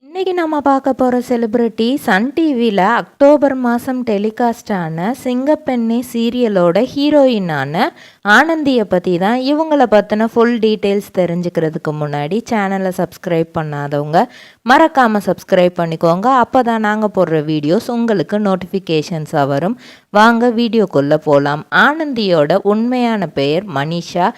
இன்னைக்கு நம்ம பார்க்க போகிற செலிபிரிட்டி சன் டிவியில் அக்டோபர் மாதம் டெலிகாஸ்ட் ஆன சிங்கப்பெண்ணே சீரியலோட ஹீரோயினான ஆனந்தியை பற்றி தான். இவங்களை பற்றின ஃபுல் டீட்டெயில்ஸ் தெரிஞ்சுக்கிறதுக்கு முன்னாடி சேனலை சப்ஸ்கிரைப் பண்ணாதவங்க மறக்காமல் சப்ஸ்கிரைப் பண்ணிக்கோங்க. அப்போ தான் நாங்கள் போடுற வீடியோஸ் உங்களுக்கு நோட்டிஃபிகேஷன்ஸாக வரும். வாங்க வீடியோக்குள்ளே போகலாம். ஆனந்தியோட உண்மையான பெயர் மனிஷா.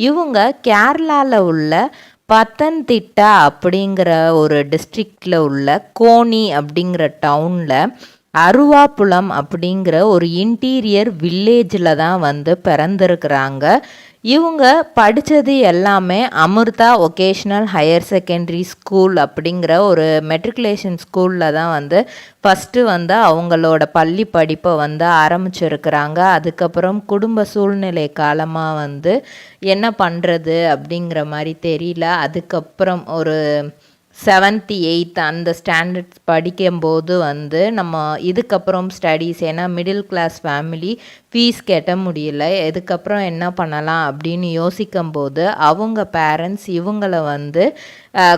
இவங்க கேரளாவில் உள்ள பத்தன்திட்டா அப்படிங்கிற ஒரு டிஸ்ட்ரிக்டில் உள்ள கோனி அப்படிங்கிற டவுனில் அருவாப்புலம் அப்படிங்கிற ஒரு இன்டீரியர் வில்லேஜில் தான் பிறந்திருக்கிறாங்க. இவங்க படித்தது எல்லாமே Amritha vocational higher secondary school அப்படிங்கிற ஒரு மெட்ரிகுலேஷன் ஸ்கூலில் தான் ஃபஸ்ட்டு அவங்களோட பள்ளி படிப்பை ஆரம்பிச்சிருக்கிறாங்க. அதுக்கப்புறம் குடும்ப சூழ்நிலை காலமாக என்ன பண்ணுறது அப்படிங்கிற மாதிரி தெரியல. அதுக்கப்புறம் ஒரு 7th 8th அந்த ஸ்டாண்டர்ட்ஸ் படிக்கும்போது நம்ம இதுக்கப்புறம் ஸ்டடீஸ், ஏன்னா மிடில் கிளாஸ் ஃபேமிலி, ஃபீஸ் கட்ட முடியல, இதுக்கப்புறம் என்ன பண்ணலாம் அப்படின்னு யோசிக்கும்போது அவங்க பேரண்ட்ஸ் இவங்களை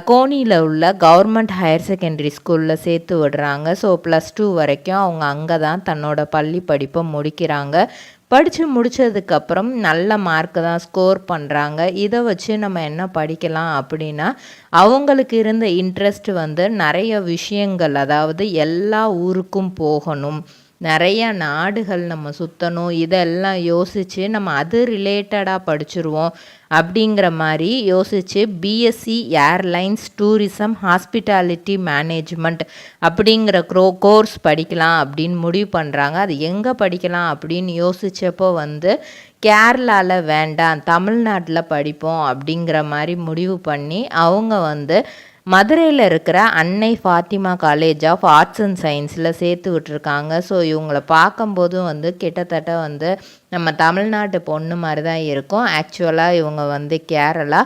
கோனியில் உள்ள கவர்மெண்ட் ஹையர் செகண்டரி ஸ்கூலில் சேர்த்து விடுறாங்க. ஸோ +2 வரைக்கும் அவங்க அங்கே தான் தன்னோட பள்ளி படிப்பை முடிக்கிறாங்க. படித்து முடித்ததுக்கப்புறம் நல்ல மார்க்கு தான் ஸ்கோர் பண்ணுறாங்க. இதை வச்சு நம்ம என்ன படிக்கலாம் அப்படின்னா, அவங்களுக்கு இருந்த இன்ட்ரெஸ்ட் நிறைய விஷயங்கள், அதாவது எல்லா ஊருக்கும் போகணும், நிறைய நாடுகள் நம்ம சுற்றணும், இதெல்லாம் யோசித்து நம்ம அது ரிலேட்டடாக படிச்சுருவோம் அப்படிங்கிற மாதிரி யோசித்து BSc airlines tourism hospitality management அப்படிங்கிற கோர்ஸ் படிக்கலாம் அப்படின்னு முடிவு பண்ணுறாங்க. அது எங்கே படிக்கலாம் அப்படின்னு யோசித்தப்போ கேரளாவில் வேண்டாம், தமிழ்நாட்டில் படிப்போம் அப்படிங்கிற மாதிரி முடிவு பண்ணி அவங்க மதுரையில் இருக்கிற Annai Fathima college of arts and சயின்ஸில் சேர்த்து விட்டுருக்காங்க. ஸோ இவங்களை பார்க்கும்போதும் கிட்டத்தட்ட நம்ம தமிழ்நாட்டு பொண்ணு மாதிரி தான் இருக்கும். ஆக்சுவலாக இவங்க கேரளா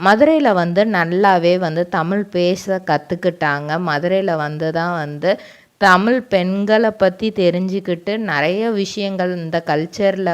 மதுரையில் நல்லாவே தமிழ் பேச கற்றுக்கிட்டாங்க. மதுரையில் தான் தமிழ் பெண்களை பற்றி தெரிஞ்சுக்கிட்டு நிறைய விஷயங்கள் இந்த கல்ச்சரில்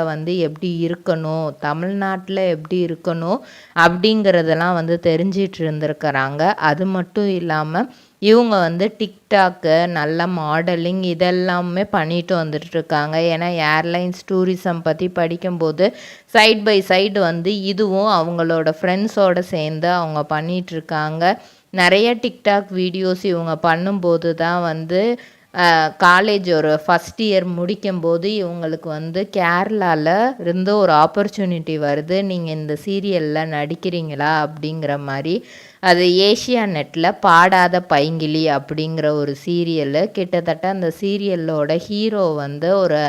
எப்படி இருக்கணும், தமிழ்நாட்டில் எப்படி இருக்கணும் அப்படிங்கிறதெல்லாம் தெரிஞ்சிட்டு இருந்திருக்கிறாங்க. அது மட்டும் இல்லாமல் இவங்க டிக்டாக்கு, நல்ல மாடலிங் இதெல்லாமே பண்ணிட்டு வந்துட்டுருக்காங்க. ஏன்னா ஏர்லைன்ஸ் டூரிசம் பற்றி படிக்கும்போது சைட் பை சைடு இதுவும் அவங்களோட ஃப்ரெண்ட்ஸோடு சேர்ந்து அவங்க பண்ணிகிட்ருக்காங்க. நிறைய டிக்டாக் வீடியோஸ் இவங்க பண்ணும்போது தான் காலேஜ் ஒரு ஃபஸ்ட் இயர் முடிக்கும்போது இவங்களுக்கு கேரளாவில் இருந்து ஒரு ஆப்பர்ச்சுனிட்டி வருது, நீங்கள் இந்த சீரியலில் நடிக்கிறீங்களா அப்படிங்கிற மாதிரி. அது ஏஷியா நெட்டில் பாடாத பைங்கிளி அப்படிங்கிற ஒரு சீரியலு. கிட்டத்தட்ட அந்த சீரியலோட ஹீரோ ஒரு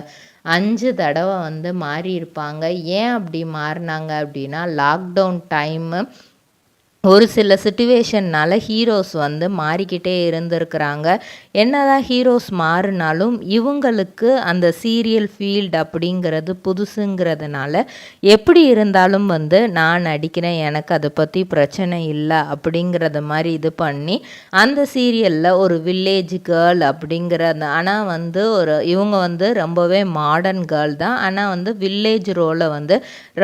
5 தடவை மாறி இருப்பாங்க. ஏன் அப்படி மாறினாங்க அப்படின்னா, லாக்டவுன் டைமு ஒரு சில சிச்சுவேஷன்னால் ஹீரோஸ் மாறிக்கிட்டே இருந்திருக்கிறாங்க. என்னதான் ஹீரோஸ் மாறினாலும் இவங்களுக்கு அந்த சீரியல் ஃபீல்டு அப்படிங்கிறது புதுசுங்கிறதுனால எப்படி இருந்தாலும் நான் நடிக்கிறேன், எனக்கு அதை பற்றி பிரச்சனை இல்லை அப்படிங்கிறத மாதிரி இது பண்ணி அந்த சீரியலில் ஒரு வில்லேஜ் கேர்ள் அப்படிங்கிறது, ஆனால் ஒரு இவங்க ரொம்பவே மாடர்ன் கேர்ள் தான், ஆனால் வில்லேஜ் ரோலை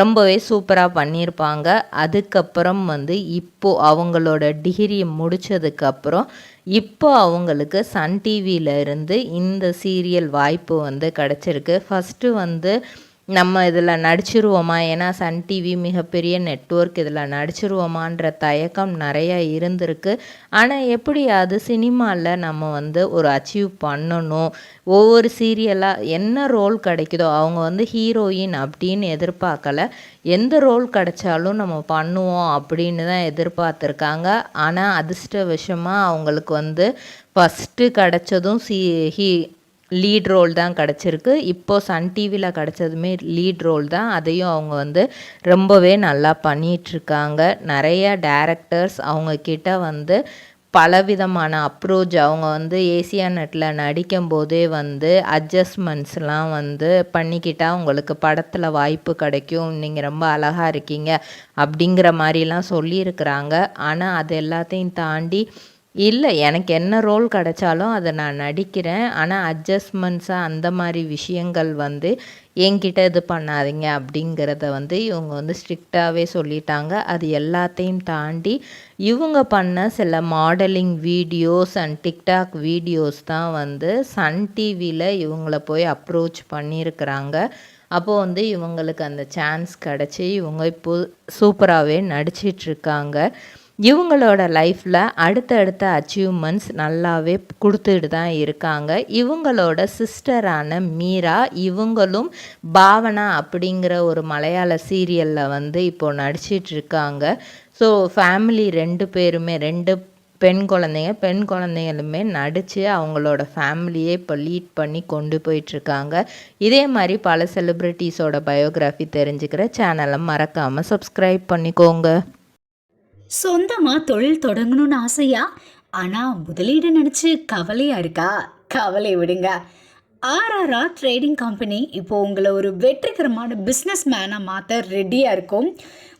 ரொம்பவே சூப்பராக பண்ணியிருப்பாங்க. அதுக்கப்புறம் இப்போது அவங்களோட டிகிரி முடித்ததுக்கப்புறம் இப்போ அவங்களுக்கு சன் டிவியில் இருந்து இந்த சீரியல் வாய்ப்பு கிடச்சிருக்கு. ஃபஸ்ட்டு நம்ம இதில் நடிச்சிருவோமா, ஏன்னா சன் டிவி மிகப்பெரிய நெட்வொர்க், இதில் நடிச்சிருவோமான்ற தயக்கம் நிறையா இருந்திருக்கு. ஆனால் எப்படியாவது சினிமாவில் நம்ம ஒரு அச்சீவ் பண்ணணும், ஒவ்வொரு சீரியலாக என்ன ரோல் கிடைக்குதோ, அவங்க ஹீரோயின் அப்படின்னு எதிர்பார்க்கல, எந்த ரோல் கிடைச்சாலும் நம்ம பண்ணுவோம் அப்படின்னு தான் எதிர்பார்த்துருக்காங்க. ஆனால் அதிர்ஷ்டவசமாக அவங்களுக்கு ஃபஸ்ட்டு கிடைச்சதும் லீட் ரோல் தான் கிடச்சிருக்கு. இப்போது சன் டிவியில் கிடச்சதுமே லீட் ரோல் தான். அதையும் அவங்க ரொம்பவே நல்லா பண்ணிகிட்ருக்காங்க. நிறைய டேரக்டர்ஸ் அவங்கக்கிட்ட பலவிதமான அப்ரோச், அவங்க ஏசியா நெட்டில் நடிக்கும்போதே அட்ஜஸ்ட்மெண்ட்ஸ்லாம் பண்ணிக்கிட்டால் உங்களுக்கு படத்தில் வாய்ப்பு கிடைக்கும், நீங்கள் ரொம்ப அழகாக இருக்கீங்க அப்படிங்கிற மாதிரிலாம் சொல்லியிருக்கிறாங்க. ஆனால் அது எல்லாத்தையும் தாண்டி இல்ல. எனக்கு என்ன ரோல் கிடைச்சாலும் அத நான் நடிக்கிறேன். ஆனா அட்ஜஸ்ட்மெண்ட்ஸா அந்த மாரி விஷயங்கள் வந்து என்கிட்ட இது பண்ணாதீங்க அப்படிங்கிறத வந்து இவங்க வந்து ஸ்ட்ரிக்டாவே சொல்லிட்டாங்க. அது எல்லாத்தையும் தாண்டி இவங்க பண்ண சில modelling videos and TikTok videos தான் வந்து சன் டிவில இவங்கள போய் அப்ரோச் பண்ணியிருக்கிறாங்க. அப்போ வந்து இவங்களுக்கு அந்த சான்ஸ் கிடச்சி இவங்க இப்போ சூப்பராகவே நடிச்சிட்ருக்காங்க. இவங்களோட லைஃப்பில் அடுத்தடுத்த அச்சீவ்மெண்ட்ஸ் நல்லாவே கொடுத்துட்டு தான் இருக்காங்க. இவங்களோட சிஸ்டரான மீரா இவங்களும் பாவனா அப்படிங்கிற ஒரு மலையாள சீரியலில் வந்து இப்போது நடிச்சிட்ருக்காங்க. ஸோ ஃபேமிலி 2 பேருமே 2 பெண் குழந்தைங்களுமே நடித்து அவங்களோட ஃபேமிலியே இப்போ லீட் பண்ணி கொண்டு போயிட்டுருக்காங்க. இதே மாதிரி பல செலிப்ரிட்டிஸோட பயோகிராஃபி தெரிஞ்சுக்கிற சேனலை மறக்காமல் சப்ஸ்கிரைப் பண்ணிக்கோங்க. சொந்தமா தொழில் தொடங்கணும்னு ஆசையா? ஆனா முதலீடு நினைச்சு கவலையா இருக்கா? கவலை விடுங்க. ஆர்ஆர்ஆர் ட்ரேடிங் கம்பெனி இப்போ உங்களை ஒரு வெற்றிகரமான பிஸ்னஸ் மேனாக மாற்ற ரெடியாக இருக்கும்.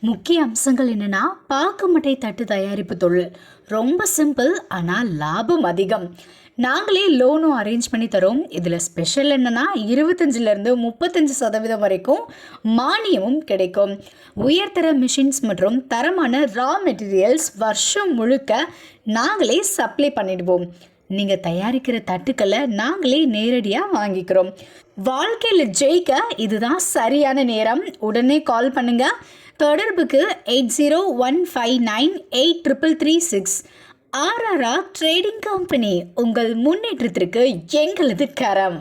முக்கிய அம்சங்கள் என்னென்னா, பாக்குமட்டை தட்டு தயாரிப்பு தொழில் ரொம்ப சிம்பிள், ஆனால் லாபம் அதிகம். நாங்களே லோனும் அரேஞ்ச் பண்ணி தரோம். இதில் ஸ்பெஷல் என்னென்னா 25லேருந்து 35% வரைக்கும் மானியமும் கிடைக்கும். உயர்தர மிஷின்ஸ் மற்றும் தரமான ரா மெட்டீரியல்ஸ் வருஷம் முழுக்க நாங்களே சப்ளை பண்ணிடுவோம். நீங்கள் தயாரிக்கிற தட்டுக்களை நாங்களே நேரடியாக வாங்கிக்கிறோம். வாழ்க்கையில் ஜெயிக்க இதுதான் சரியான நேரம். உடனே கால் பண்ணுங்க. தொடர்புக்கு 8015983336. ஆர்ஆர்ஆர் ட்ரேடிங் கம்பெனி, உங்கள் முன்னேற்றத்திற்கு எங்களது கரம்.